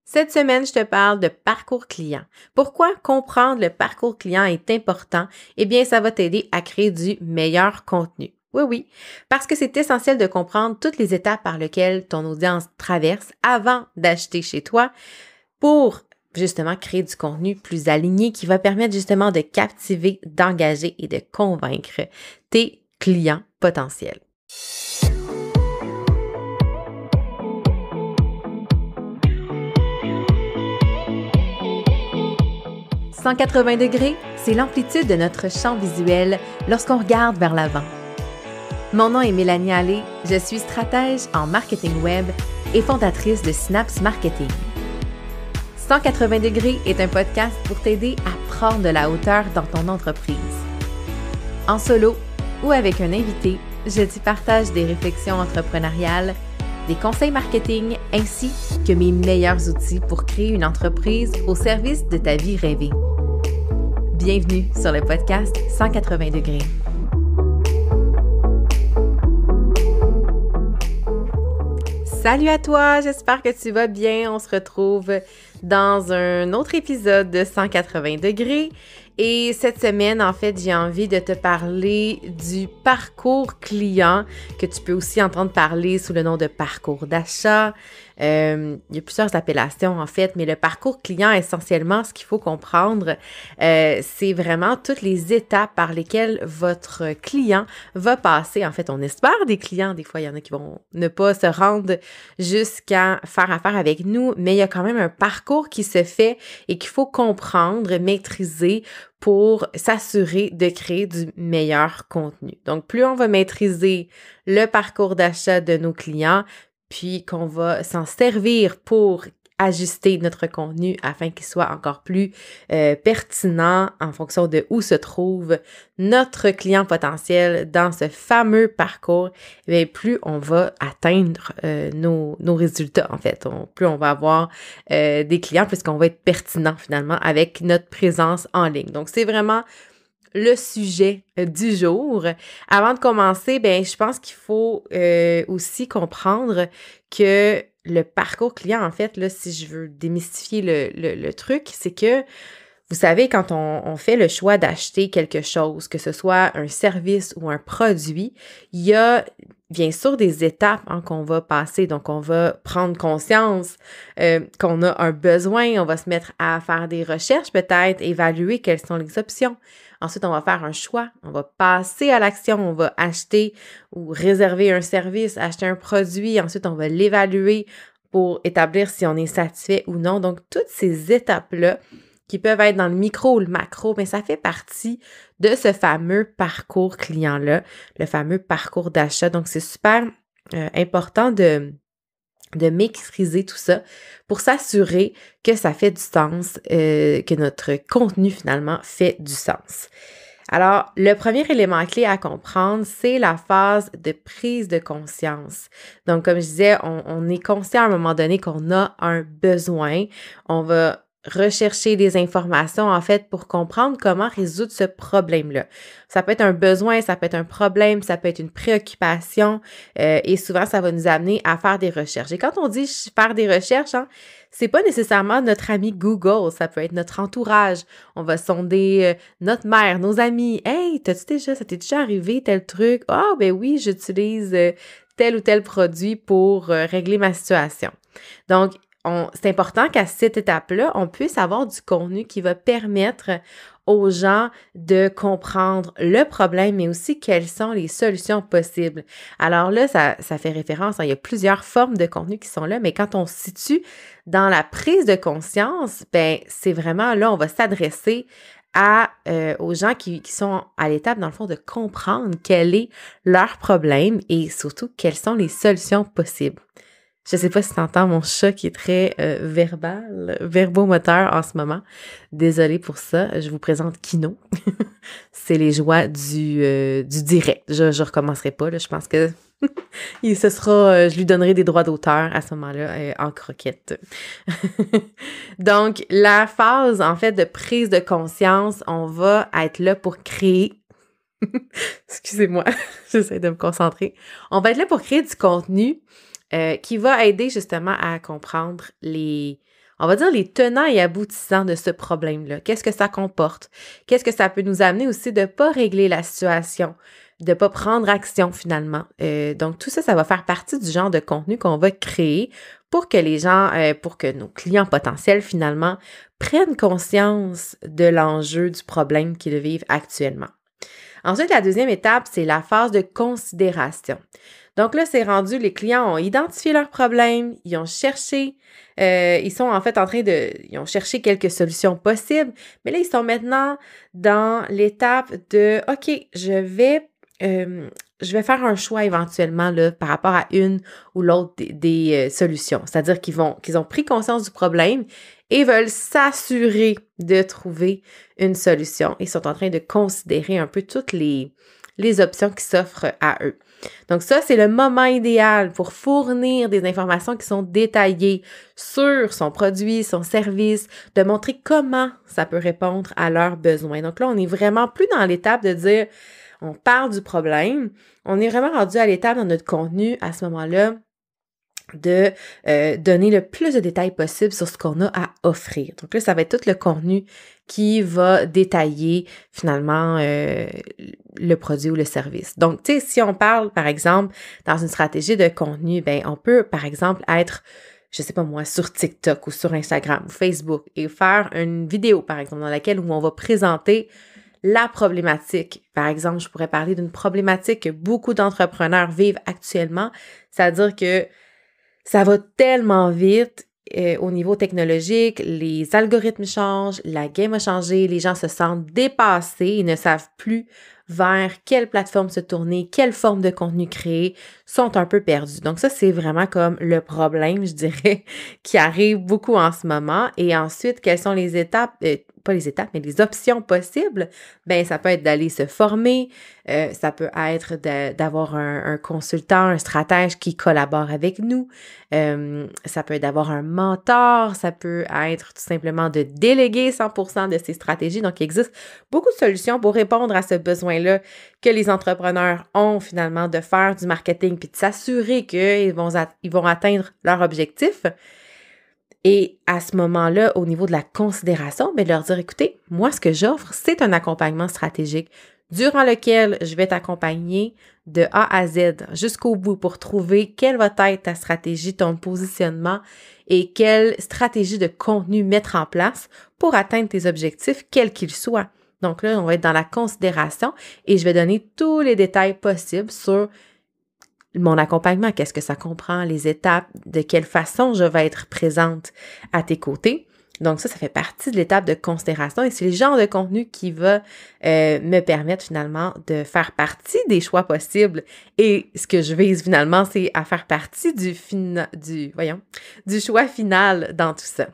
Cette semaine, je te parle de parcours client. Pourquoi comprendre le parcours client est important? Eh bien, ça va t'aider à créer du meilleur contenu. Oui, parce que c'est essentiel de comprendre toutes les étapes par lesquelles ton audience traverse avant d'acheter chez toi pour justement créer du contenu plus aligné qui va permettre justement de captiver, d'engager et de convaincre tes clients potentiels. 180 degrés, c'est l'amplitude de notre champ visuel lorsqu'on regarde vers l'avant. Mon nom est Mélanie Allé, je suis stratège en marketing web et fondatrice de Synapse Marketing. 180 degrés est un podcast pour t'aider à prendre de la hauteur dans ton entreprise. En solo ou avec un invité, je t'y partage des réflexions entrepreneuriales, des conseils marketing ainsi que mes meilleurs outils pour créer une entreprise au service de ta vie rêvée. Bienvenue sur le podcast 180 degrés. Salut à toi, j'espère que tu vas bien. On se retrouve dans un autre épisode de 180 degrés. Et cette semaine, en fait, j'ai envie de te parler du parcours client, que tu peux aussi entendre parler sous le nom de parcours d'achat. Il y a plusieurs appellations, en fait, mais le parcours client, essentiellement, ce qu'il faut comprendre, c'est vraiment toutes les étapes par lesquelles votre client va passer. En fait, on espère des clients. Des fois, il y en a qui vont ne pas se rendre jusqu'à faire affaire avec nous, mais il y a quand même un parcours qui se fait et qu'il faut comprendre, maîtriser pour s'assurer de créer du meilleur contenu. Donc, plus on va maîtriser le parcours d'achat de nos clients, puis qu'on va s'en servir pour ajuster notre contenu afin qu'il soit encore plus pertinent en fonction de où se trouve notre client potentiel dans ce fameux parcours, bien, plus on va atteindre nos résultats, en fait. Plus on va avoir des clients, plus qu'on va être pertinent finalement avec notre présence en ligne. Donc, c'est vraiment le sujet du jour. Avant de commencer, ben je pense qu'il faut aussi comprendre que le parcours client, en fait, là, si je veux démystifier le truc, c'est que, vous savez, quand on fait le choix d'acheter quelque chose, que ce soit un service ou un produit, il y a bien sûr des étapes qu'on va passer. Donc, on va prendre conscience qu'on a un besoin, on va se mettre à faire des recherches, peut-être évaluer quelles sont les options. Ensuite, on va faire un choix, on va passer à l'action, on va acheter ou réserver un service, acheter un produit. Ensuite, on va l'évaluer pour établir si on est satisfait ou non. Donc, toutes ces étapes-là qui peuvent être dans le micro ou le macro, mais ça fait partie de ce fameux parcours client-là, le fameux parcours d'achat. Donc, c'est super important de maîtriser tout ça pour s'assurer que ça fait du sens, que notre contenu finalement fait du sens. Alors, le premier élément clé à comprendre, c'est la phase de prise de conscience. Donc, comme je disais, on est conscient à un moment donné qu'on a un besoin. On va rechercher des informations, en fait, pour comprendre comment résoudre ce problème-là. Ça peut être un besoin, ça peut être un problème, ça peut être une préoccupation, et souvent, ça va nous amener à faire des recherches. Et quand on dit faire des recherches, c'est pas nécessairement notre ami Google, ça peut être notre entourage. On va sonder notre mère, nos amis. « Hey, ça t'est déjà arrivé tel truc? Ah, ben oui, j'utilise tel ou tel produit pour régler ma situation. » Donc, c'est important qu'à cette étape-là, on puisse avoir du contenu qui va permettre aux gens de comprendre le problème, mais aussi quelles sont les solutions possibles. Alors là, ça fait référence, il y a plusieurs formes de contenu qui sont là, mais quand on se situe dans la prise de conscience, ben c'est vraiment là, on va s'adresser aux gens qui sont à l'étape, dans le fond, de comprendre quel est leur problème et surtout quelles sont les solutions possibles. Je sais pas si tu entends mon chat qui est très verbomoteur en ce moment. Désolée pour ça. Je vous présente Kino. C'est les joies du direct. Je recommencerai pas, là. Je pense que je lui donnerai des droits d'auteur à ce moment-là en croquette. Donc, la phase, en fait, de prise de conscience, on va être là pour créer. Excusez-moi, j'essaie de me concentrer. On va être là pour créer du contenu qui va aider justement à comprendre on va dire, les tenants et aboutissants de ce problème-là. Qu'est-ce que ça comporte? Qu'est-ce que ça peut nous amener aussi de ne pas régler la situation, de ne pas prendre action finalement. Donc, tout ça, ça va faire partie du genre de contenu qu'on va créer pour que les gens, pour que nos clients potentiels finalement prennent conscience de l'enjeu du problème qu'ils vivent actuellement. Ensuite, la deuxième étape, c'est la phase de considération. Donc là, c'est rendu, les clients ont identifié leurs problèmes, ils ont cherché, ils sont en fait ils ont cherché quelques solutions possibles, mais là, ils sont maintenant dans l'étape de, OK, je vais faire un choix éventuellement là, par rapport à une ou l'autre des solutions. C'est-à-dire qu'ils ont pris conscience du problème et veulent s'assurer de trouver une solution. Ils sont en train de considérer un peu toutes les options qui s'offrent à eux. Donc ça, c'est le moment idéal pour fournir des informations qui sont détaillées sur son produit, son service, de montrer comment ça peut répondre à leurs besoins. Donc là, on est vraiment plus dans l'étape de dire, on parle du problème, on est vraiment rendu à l'étape dans notre contenu à ce moment-là de donner le plus de détails possible sur ce qu'on a à offrir. Donc là, ça va être tout le contenu qui va détailler finalement le produit ou le service. Donc, tu sais, si on parle, par exemple, dans une stratégie de contenu, ben on peut, par exemple, être, je sais pas moi, sur TikTok ou sur Instagram ou Facebook et faire une vidéo, par exemple, dans laquelle où on va présenter la problématique. Par exemple, je pourrais parler d'une problématique que beaucoup d'entrepreneurs vivent actuellement, c'est-à-dire que ça va tellement vite au niveau technologique, les algorithmes changent, la game a changé, les gens se sentent dépassés, ils ne savent plus vers quelle plateforme se tourner, quelle forme de contenu créer, sont un peu perdus. Donc ça, c'est vraiment comme le problème, je dirais, qui arrive beaucoup en ce moment. Et ensuite, quelles sont les étapes, pas les étapes, mais les options possibles? Ben, ça peut être d'aller se former, ça peut être d'avoir un consultant, un stratège qui collabore avec nous, ça peut être d'avoir un mentor, ça peut être tout simplement de déléguer 100% de ses stratégies. Donc, il existe beaucoup de solutions pour répondre à ce besoin-là que les entrepreneurs ont finalement de faire du marketing puis de s'assurer qu'ils vont atteindre leur objectif. Et à ce moment-là, au niveau de la considération, bien de leur dire, écoutez, moi, ce que j'offre, c'est un accompagnement stratégique durant lequel je vais t'accompagner de A à Z jusqu'au bout pour trouver quelle va être ta stratégie, ton positionnement et quelle stratégie de contenu mettre en place pour atteindre tes objectifs, quels qu'ils soient. Donc là, on va être dans la considération et je vais donner tous les détails possibles sur mon accompagnement, qu'est-ce que ça comprend, les étapes, de quelle façon je vais être présente à tes côtés. Donc ça fait partie de l'étape de considération et c'est le genre de contenu qui va me permettre finalement de faire partie des choix possibles. Et ce que je vise finalement, c'est à faire partie du choix final dans tout ça.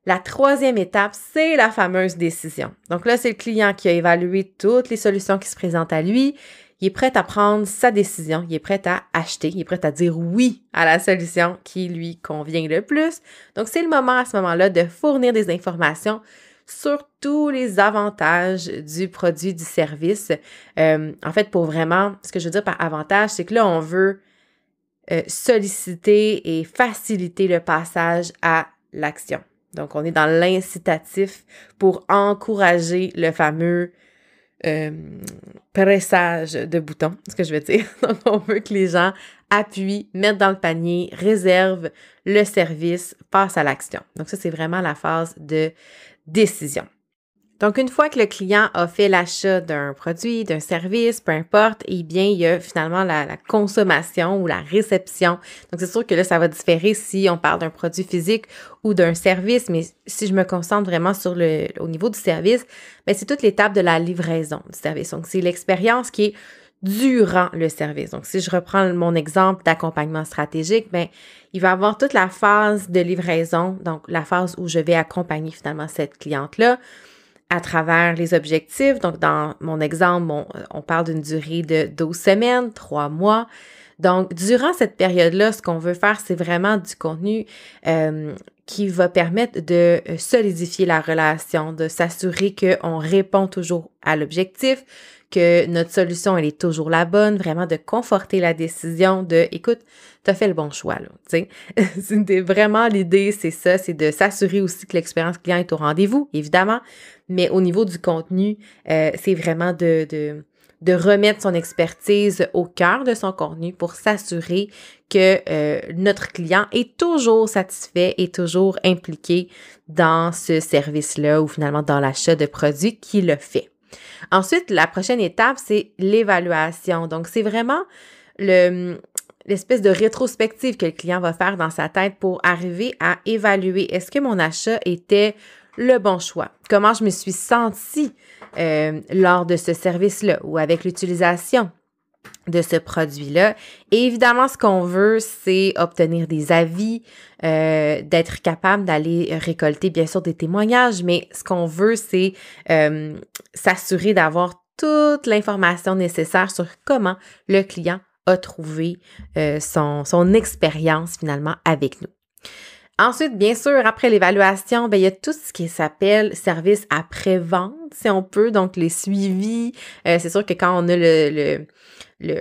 La troisième étape, c'est la fameuse décision. Donc là, c'est le client qui a évalué toutes les solutions qui se présentent à lui. Il est prêt à prendre sa décision, il est prêt à acheter, il est prêt à dire oui à la solution qui lui convient le plus. Donc, c'est le moment à ce moment-là de fournir des informations sur tous les avantages du produit, du service. En fait, pour vraiment, ce que je veux dire par avantage, c'est que là, on veut solliciter et faciliter le passage à l'action. Donc, on est dans l'incitatif pour encourager le fameux pressage de boutons, c'est ce que je veux dire. Donc, on veut que les gens appuient, mettent dans le panier, réservent le service, passent à l'action. Donc, ça, c'est vraiment la phase de décision. Donc, une fois que le client a fait l'achat d'un produit, d'un service, peu importe, eh bien, il y a finalement la consommation ou la réception. Donc, c'est sûr que là, ça va différer si on parle d'un produit physique ou d'un service, mais si je me concentre vraiment au niveau du service, bien, c'est toute l'étape de la livraison du service. Donc, c'est l'expérience qui est durant le service. Donc, si je reprends mon exemple d'accompagnement stratégique, bien, il va y avoir toute la phase de livraison, donc la phase où je vais accompagner finalement cette cliente-là, à travers les objectifs. Donc, dans mon exemple, on parle d'une durée de 12 semaines, 3 mois. Donc, durant cette période-là, ce qu'on veut faire, c'est vraiment du contenu qui va permettre de solidifier la relation, de s'assurer qu'on répond toujours à l'objectif, que notre solution, elle est toujours la bonne, vraiment de conforter la décision de « écoute, t'as fait le bon choix, là », tu sais. Vraiment, l'idée, c'est ça, c'est de s'assurer aussi que l'expérience client est au rendez-vous, évidemment, mais au niveau du contenu, c'est vraiment de remettre son expertise au cœur de son contenu pour s'assurer que notre client est toujours satisfait et toujours impliqué dans ce service-là ou finalement dans l'achat de produits qu'il a fait. Ensuite, la prochaine étape, c'est l'évaluation. Donc, c'est vraiment l'espèce de rétrospective que le client va faire dans sa tête pour arriver à évaluer est-ce que mon achat était le bon choix? Comment je me suis sentie lors de ce service-là ou avec l'utilisation de ce produit-là. Et évidemment, ce qu'on veut, c'est obtenir des avis, d'être capable d'aller récolter, bien sûr, des témoignages, mais ce qu'on veut, c'est s'assurer d'avoir toute l'information nécessaire sur comment le client a trouvé son expérience finalement avec nous. Ensuite, bien sûr, après l'évaluation, il y a tout ce qui s'appelle service après-vente, si on peut, donc les suivis. C'est sûr que quand on a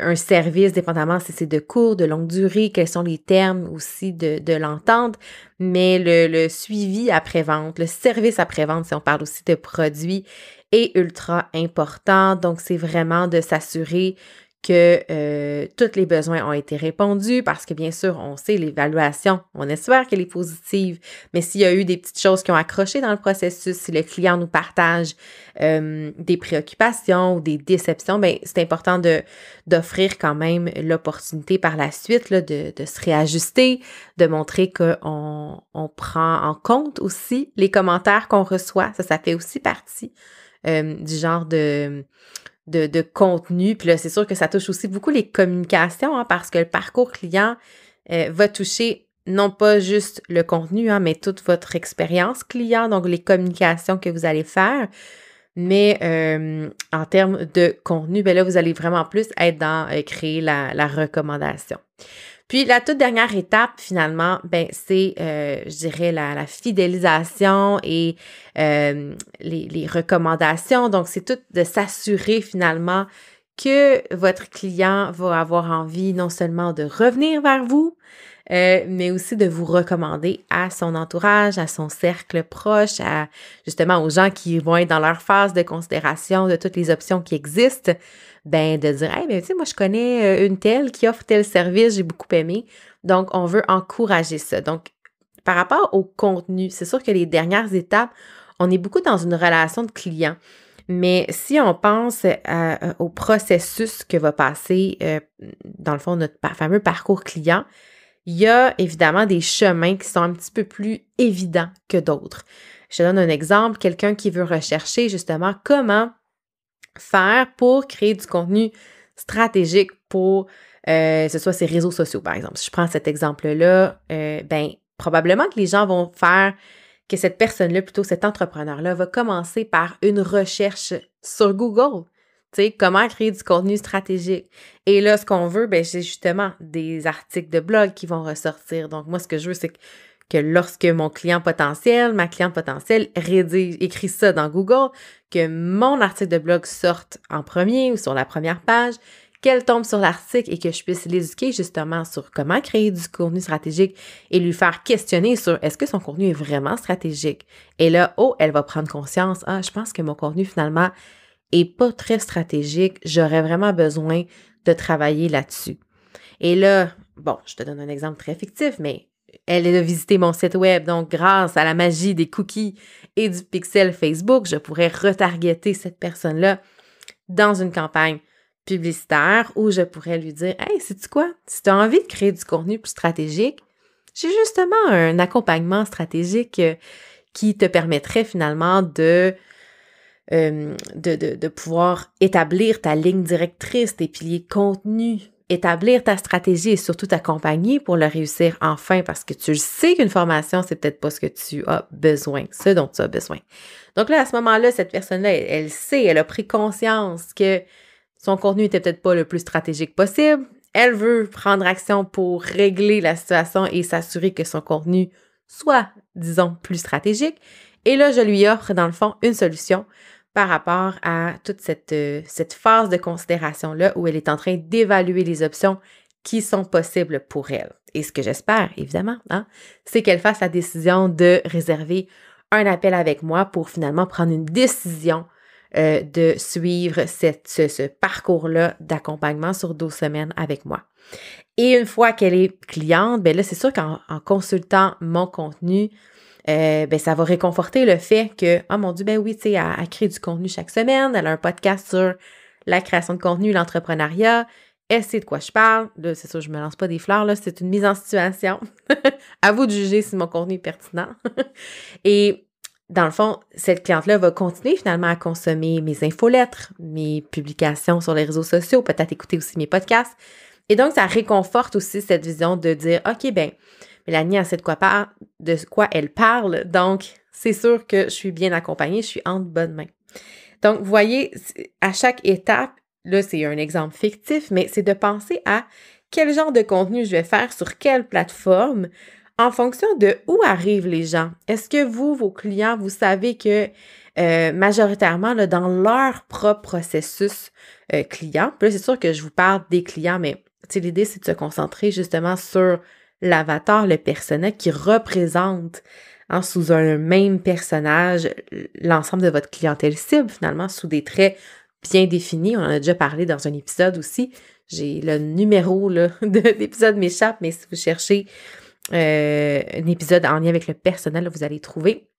un service, dépendamment si c'est de court, de longue durée, quels sont les termes aussi de l'entente, mais le suivi après-vente, le service après-vente, si on parle aussi de produits, est ultra important. Donc, c'est vraiment de s'assurer que tous les besoins ont été répondus parce que, bien sûr, on sait l'évaluation, on espère qu'elle est positive, mais s'il y a eu des petites choses qui ont accroché dans le processus, si le client nous partage des préoccupations ou des déceptions, c'est important d'offrir quand même l'opportunité par la suite là, de se réajuster, de montrer qu'on prend en compte aussi les commentaires qu'on reçoit. Ça fait aussi partie du genre de contenu. Puis là, c'est sûr que ça touche aussi beaucoup les communications, parce que le parcours client va toucher non pas juste le contenu, mais toute votre expérience client, donc les communications que vous allez faire. Mais en termes de contenu, là, vous allez vraiment plus être dans créer la recommandation. Puis, la toute dernière étape, finalement, c'est, je dirais, la fidélisation et les recommandations. Donc, c'est tout de s'assurer, finalement, que votre client va avoir envie non seulement de revenir vers vous, mais aussi de vous recommander à son entourage, à son cercle proche, justement aux gens qui vont être dans leur phase de considération de toutes les options qui existent, de dire « Hey, tu sais, moi, je connais une telle qui offre tel service, j'ai beaucoup aimé. » Donc, on veut encourager ça. Donc, par rapport au contenu, c'est sûr que les dernières étapes, on est beaucoup dans une relation de client. Mais si on pense au processus que va passer, dans le fond, notre fameux parcours client, il y a évidemment des chemins qui sont un petit peu plus évidents que d'autres. Je te donne un exemple, quelqu'un qui veut rechercher justement comment faire pour créer du contenu stratégique pour ce soit ses réseaux sociaux, par exemple. Si je prends cet exemple-là, probablement que les gens vont faire que cette personne-là, plutôt cet entrepreneur-là, va commencer par une recherche sur Google. Tu sais, comment créer du contenu stratégique. Et là, ce qu'on veut, c'est justement des articles de blog qui vont ressortir. Donc, moi, ce que je veux, c'est que lorsque mon client potentiel, ma cliente potentielle écrit ça dans Google, que mon article de blog sorte en premier ou sur la première page, qu'elle tombe sur l'article et que je puisse l'éduquer justement sur comment créer du contenu stratégique et lui faire questionner sur est-ce que son contenu est vraiment stratégique. Et là, elle va prendre conscience, je pense que mon contenu finalement est pas très stratégique, j'aurais vraiment besoin de travailler là-dessus. Et là, je te donne un exemple très fictif, mais elle a visité mon site web, donc grâce à la magie des cookies et du pixel Facebook, je pourrais retargeter cette personne-là dans une campagne publicitaire où je pourrais lui dire « Hey, sais-tu quoi? Si tu as envie de créer du contenu plus stratégique, j'ai justement un accompagnement stratégique qui te permettrait finalement de pouvoir établir ta ligne directrice, tes piliers de contenu, établir ta stratégie et surtout t'accompagner pour le réussir enfin parce que tu sais qu'une formation, c'est peut-être pas ce que tu as besoin, ce dont tu as besoin. » Donc là, à ce moment-là, cette personne-là, elle sait, elle a pris conscience que son contenu était peut-être pas le plus stratégique possible. elle veut prendre action pour régler la situation et s'assurer que son contenu soit, disons, plus stratégique. Et là, je lui offre, dans le fond, une solution par rapport à toute cette phase de considération-là où elle est en train d'évaluer les options qui sont possibles pour elle. Et ce que j'espère, évidemment, c'est qu'elle fasse la décision de réserver un appel avec moi pour finalement prendre une décision de suivre ce parcours-là d'accompagnement sur 12 semaines avec moi. Et une fois qu'elle est cliente, bien là, c'est sûr qu'en consultant mon contenu, ça va réconforter le fait que, oh mon Dieu, ben oui, tu sais, elle crée du contenu chaque semaine, elle a un podcast sur la création de contenu, l'entrepreneuriat, elle sait de quoi je parle. Là, c'est sûr, je me lance pas des fleurs, là, c'est une mise en situation. À vous de juger si mon contenu est pertinent. Et dans le fond, cette cliente-là va continuer finalement à consommer mes infolettres, mes publications sur les réseaux sociaux, peut-être écouter aussi mes podcasts. Et donc, ça réconforte aussi cette vision de dire, OK, ben Mélanie, elle sait de quoi elle parle, donc c'est sûr que je suis bien accompagnée, je suis en bonne main. Donc, vous voyez, à chaque étape, là, c'est un exemple fictif, mais c'est de penser à quel genre de contenu je vais faire sur quelle plateforme en fonction de où arrivent les gens. Est-ce que vous, vos clients, vous savez que majoritairement, là, dans leur propre processus client, puis là, c'est sûr que je vous parle des clients, mais l'idée, c'est de se concentrer justement sur l'avatar, le personnage qui représente sous un même personnage l'ensemble de votre clientèle cible, finalement, sous des traits bien définis. On en a déjà parlé dans un épisode aussi. J'ai le numéro là, de l'épisode m'échappe, mais si vous cherchez un épisode en lien avec le personnel, là, vous allez trouver.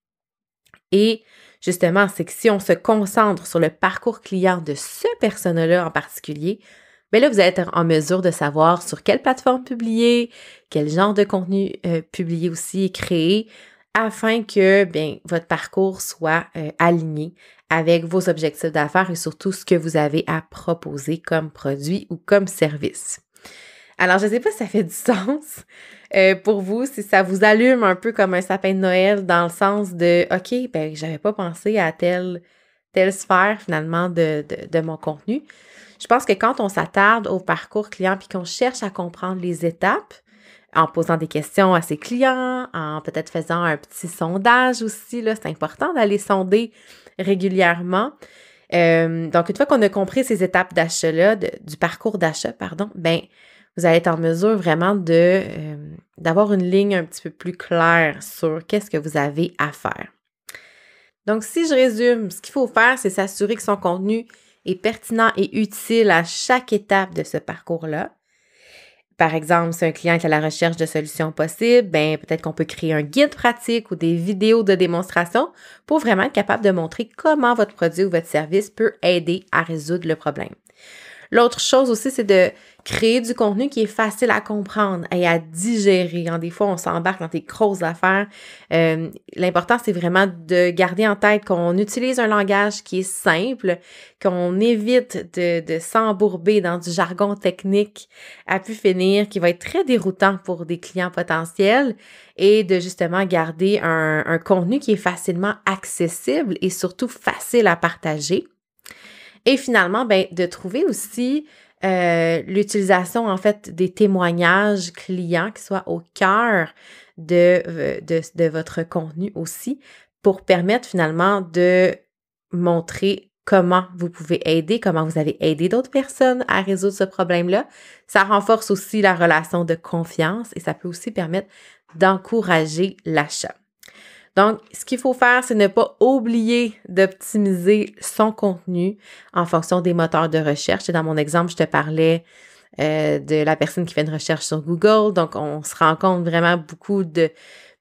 Et justement, c'est que si on se concentre sur le parcours client de ce personnage-là en particulier, bien là, vous allez être en mesure de savoir sur quelle plateforme publier, quel genre de contenu publier aussi et créer, afin que votre parcours soit aligné avec vos objectifs d'affaires et surtout ce que vous avez à proposer comme produit ou comme service. Alors, je ne sais pas si ça fait du sens pour vous, si ça vous allume un peu comme un sapin de Noël dans le sens de « OK, j'avais pas pensé à telle sphère finalement de mon contenu ». Je pense que quand on s'attarde au parcours client puis qu'on cherche à comprendre les étapes, en posant des questions à ses clients, en peut-être faisant un petit sondage aussi, là, c'est important d'aller sonder régulièrement. Donc, une fois qu'on a compris ces étapes d'achat-là, du parcours d'achat, vous allez être en mesure vraiment d'avoir une ligne un petit peu plus claire sur qu'est-ce que vous avez à faire. Donc, si je résume, ce qu'il faut faire, c'est s'assurer que son contenu est pertinent et utile à chaque étape de ce parcours-là. Par exemple, si un client est à la recherche de solutions possibles, peut-être qu'on peut créer un guide pratique ou des vidéos de démonstration pour vraiment être capable de montrer comment votre produit ou votre service peut aider à résoudre le problème. L'autre chose aussi, c'est de créer du contenu qui est facile à comprendre et à digérer. Des fois, on s'embarque dans des grosses affaires. L'important, c'est vraiment de garder en tête qu'on utilise un langage qui est simple, qu'on évite de s'embourber dans du jargon technique à pu finir, qui va être très déroutant pour des clients potentiels, et de justement garder un contenu qui est facilement accessible et surtout facile à partager. Et finalement, de trouver aussi l'utilisation, en fait, des témoignages clients qui soient au cœur de votre contenu aussi pour permettre finalement de montrer comment vous pouvez aider, comment vous avez aidé d'autres personnes à résoudre ce problème-là. Ça renforce aussi la relation de confiance et ça peut aussi permettre d'encourager l'achat. Donc, ce qu'il faut faire, c'est ne pas oublier d'optimiser son contenu en fonction des moteurs de recherche. Et dans mon exemple, je te parlais de la personne qui fait une recherche sur Google. Donc, on se rend compte vraiment beaucoup de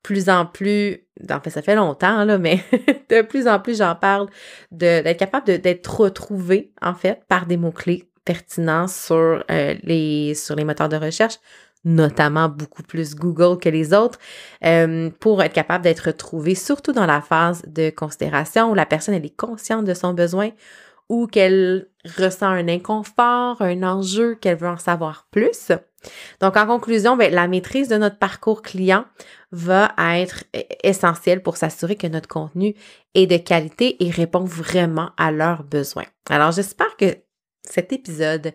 plus en plus, en fait, ça fait longtemps, là, mais de plus en plus, j'en parle, d'être capable d'être retrouvé, en fait, par des mots-clés pertinents sur les moteurs de recherche, notamment beaucoup plus Google que les autres, pour être capable d'être retrouvé, surtout dans la phase de considération où la personne, elle est consciente de son besoin ou qu'elle ressent un inconfort, un enjeu, qu'elle veut en savoir plus. Donc, en conclusion, la maîtrise de notre parcours client va être essentielle pour s'assurer que notre contenu est de qualité et répond vraiment à leurs besoins. Alors, j'espère que cet épisode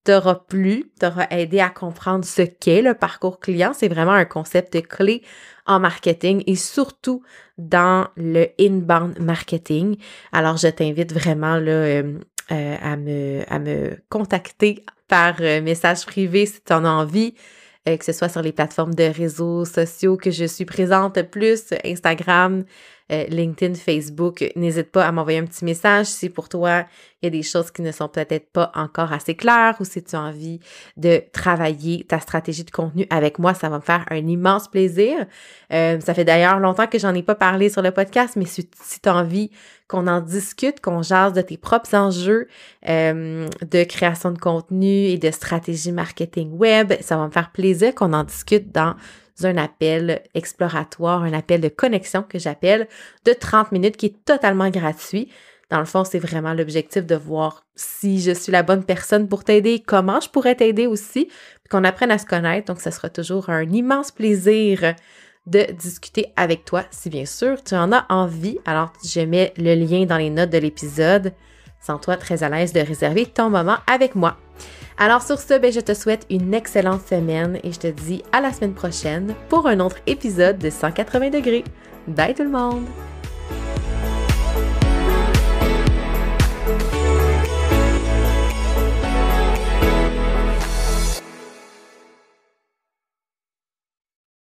t'aura plu, t'aura aidé à comprendre ce qu'est le parcours client. C'est vraiment un concept clé en marketing et surtout dans le inbound marketing. Alors, je t'invite vraiment là, à me contacter par message privé si tu en as envie, que ce soit sur les plateformes de réseaux sociaux que je suis présente plus, Instagram, LinkedIn, Facebook. N'hésite pas à m'envoyer un petit message si pour toi, il y a des choses qui ne sont peut-être pas encore assez claires ou si tu as envie de travailler ta stratégie de contenu avec moi, ça va me faire un immense plaisir. Ça fait d'ailleurs longtemps que j'en ai pas parlé sur le podcast, mais si tu as envie qu'on en discute, qu'on jase de tes propres enjeux de création de contenu et de stratégie marketing web, ça va me faire plaisir qu'on en discute dans un appel exploratoire, un appel de connexion que j'appelle de 30 minutes qui est totalement gratuit. Dans le fond, c'est vraiment l'objectif de voir si je suis la bonne personne pour t'aider, comment je pourrais t'aider aussi, puis qu'on apprenne à se connaître. Donc, ce sera toujours un immense plaisir de discuter avec toi, si bien sûr tu en as envie. Alors, je mets le lien dans les notes de l'épisode. Sens-toi très à l'aise de réserver ton moment avec moi. Alors sur ce, je te souhaite une excellente semaine et je te dis à la semaine prochaine pour un autre épisode de 180 degrés. Bye tout le monde!